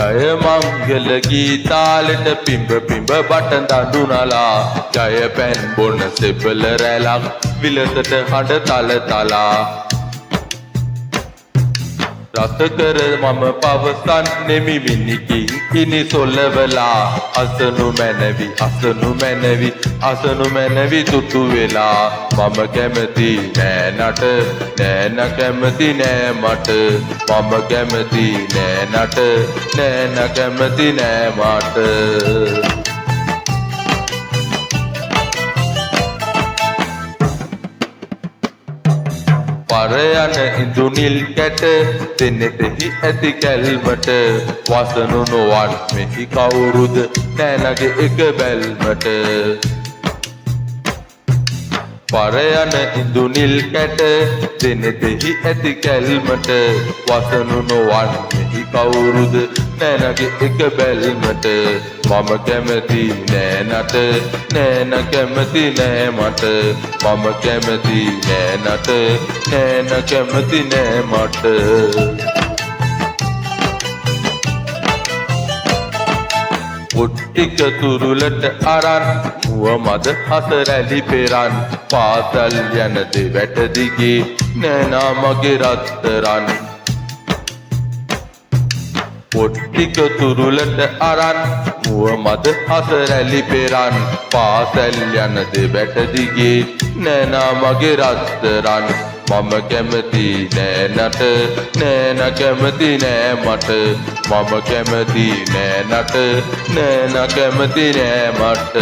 ජය මංගල ගීතාලෙට පිඹ පිඹ බටන් දඬුනලා ජය පැන් බොන සෙබල රැලක් විලසට හඬ තල තලා රස කර මම පවසන්නෙමි මිනිකින් කිනි සොලවලා අසනු මැනවි අසනු මැනවි තුතු වෙලා මම කැමති නෑ නට නෑන කැමති නෑ මට මම කැමති නෑ නට නෑන කැමති නෑ මට පරයන ඉඳුනිල් කැට දෙනෙතෙහි ඇති කැල්මට වසනු නොවන් මෙහි කවුරුද නෑනගේ එක බැල්මට පරයන ඉඳුනිල් කැට දෙනෙතෙහි ඇති කැල්මට වසනු නොවන් මෙහි කවුරුද නෑනගේ එක බැල්මට මම කැමති නෑ නට නෑන කැමති නෑ මට මම කැමති නෑ නට නෑන කැමති නෑ මට ඔට්ටික තුරුලට අරන් මුව මද හතරැලි පෙරන් පාසල් යන දෙවැට දිගේ නෑනා මගේ රත්තරන් ඔට්ටික තුරුලට අරන් මුව මද හතරැලි පෙරන් පාසල් යන දෙවැට දිගේ නෑනා මගේ රත්තරන් මම කැමති නෑ නට නෑන කැමති නෑ මට මම කැමති නෑ නට නෑන කැමති නෑ මට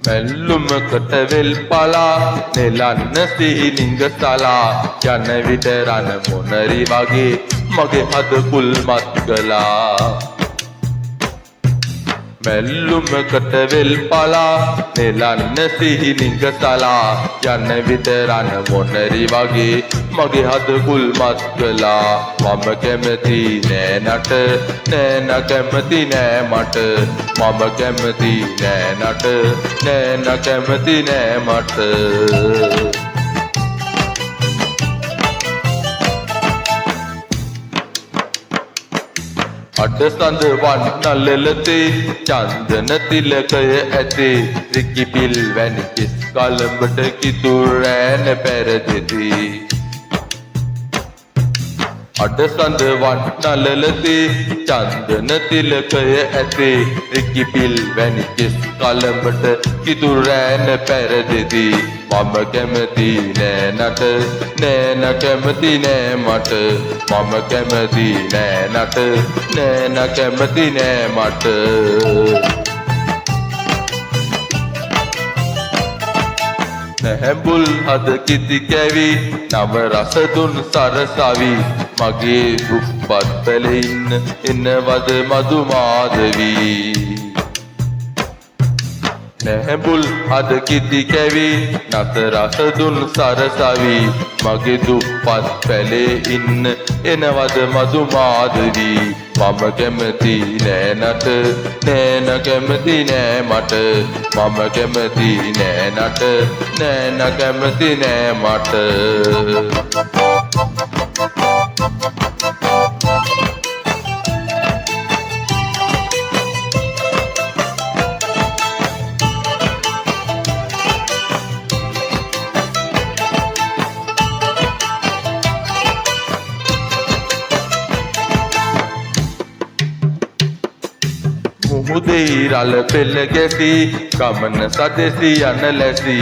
මැල්ලුමකට වෙල් පලා නෙලන්න සිහිනිංග සලා යන විට රණ මොනරි වගේ මගේ හද කුල්මත් කළා මැල්ලුමකට වෙල් පලා නෙලන්න සිහිනිංග සලා යන විට රණ මොනරි වගේ මගේ හද කුල්මත් කළා මම කැමති නෑ නට නෑන කැමති නෑ මට මම කැමති නෑ නට නෑන කැමති නෑ මට අඩසඳ වන්නලලතේ චන්දන තිලකය ඇතේ රිකිපිල් වැනි කිස් කලඹට කිතුරෑන පැරදෙති අඩසඳ වන්නලලතේ චන්දන තිලකය ඇතේ රිකිපිල් වැනි කිස් කලඹට කිතුරෑන පැරදෙති මම කැමති නෑ නට නෑන කැමති නෑ මට මම කැමති නෑ නට නෑන කැමති නෑ මට නැහැඹුල් හද කිති කැවි නව රස දුන් සරසවි මගේ දුප්පත් පැලේ ඉන්නවද මధు මාධවී නැහැඹුල් හද කිති කැවි නත රස දුන් සරසවි මගේ දුප්පත් පැලේ එනවද මధు මාධවී මම කැමති නෑ නට නෑන කැමති නෑ මට මම කැමති නෑ නට නෑන කැමති නෑ මට මුහුදෙහි රළ පෙළ ගැසි ගමන සදෙසි යන ලැසි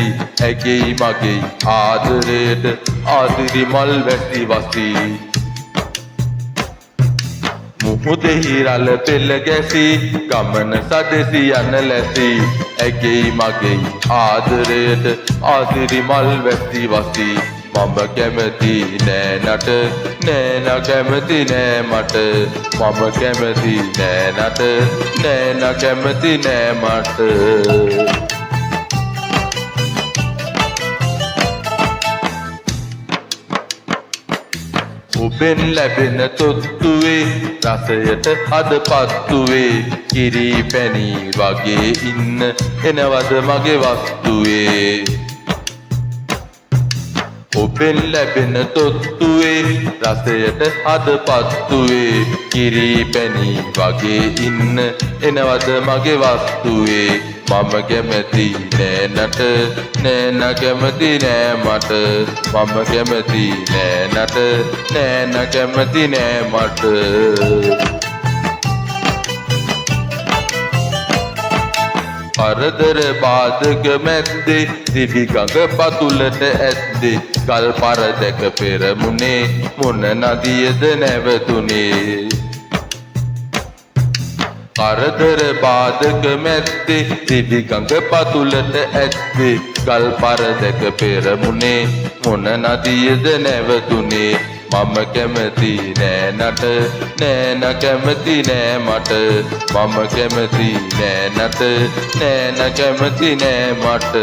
ඇගෙයි මගෙයි ආදරයට ආදිරි මල් වැසි වසි මුහුදෙහි රළ පෙළ ගැසි ගමන සදෙසි යන ලැසි ඇගෙයි මගෙයි ආදරයට ආදිරි මල් වැසි වසි මම කැමති නෑ නට නෑන කැමති නෑ මට මම කැමති නෑ නට නෑන කැමති නෑ මට ඔබෙන් ලැබෙන තොත්තුවේ රසයට හදපත්තුවේ කිරි පැණි වගේ ඉන්න එනවද මගේ වස්තුවේ ඔබෙන් ලැබෙන තොත්තුවේ රසයට හදපත්තුවේ කිරි පැණි වගේ ඉන්න එනවද මගේ වස්තුවේ මම කැමති නෑ නට නෑන කැමති නෑ මට මම කැමති නෑ නට නෑන කැමති නෑ මට කරදර බාධක මැද්දේ දිවි ගඟ පතුලට ඇද්දේ ගල් පර දැක පෙරමුණේ මොන නදියද නැවතුනේ කරදර බාධක මැද්දේ දිවි ගඟ පතුලට ඇද්දේ ගල් පර දැක පෙරමුණේ මොන නදියද නැවතුනේ මම කැමති නෑ නට නෑන කැමති නෑ මට මම කැමති නෑ නට නෑන කැමති නෑ මට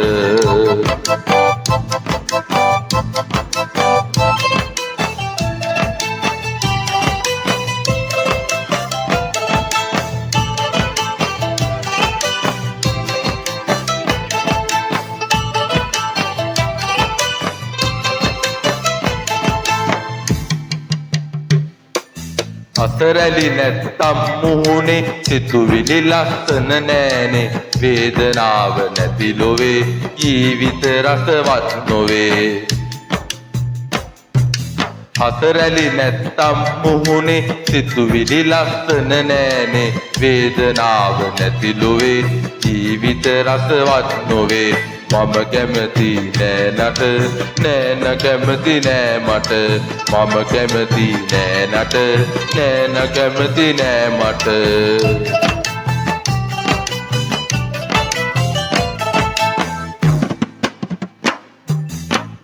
අතරැලි නැත්තම් මුහුණේ සිතුවිලි ලස්සන නෑනේ වේදනාව නැති ලොවේ ජීවිත රසවත් නොවේ අතරැලි නැත්තම් මුහුණේ සිතුවිලි ලස්සන නෑනේ වේදනාව නැති ලොවේ ජීවිත රසවත් නොවේ මම කැමති නෑ නට නෑන කැමති නෑ මට මම කැමති නෑ නට නෑන කැමති නෑ මට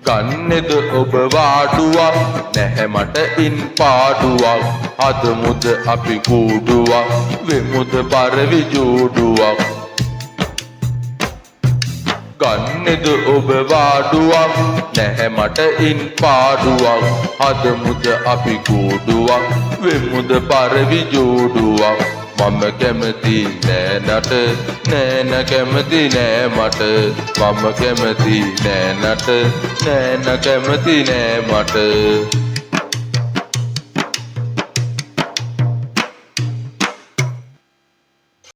ගන්නෙද ඔබ වාඩුවක් නැහැ මට ඉන් පාඩුවක් අදමුද අපි කූඩුවක් වෙමුද පරවි ජෝඩුවක් ගන්නෙද ඔබ වාඩුවක් නැහැ මට ඉන් පාඩුවක් අදමුද අපි කූඩුවක් වෙමුද පරවි ජෝඩුවක් මම කැමති නෑ නට නෑන කැමති නෑ මට මම කැමති නෑ නට නෑන කැමති නෑ මට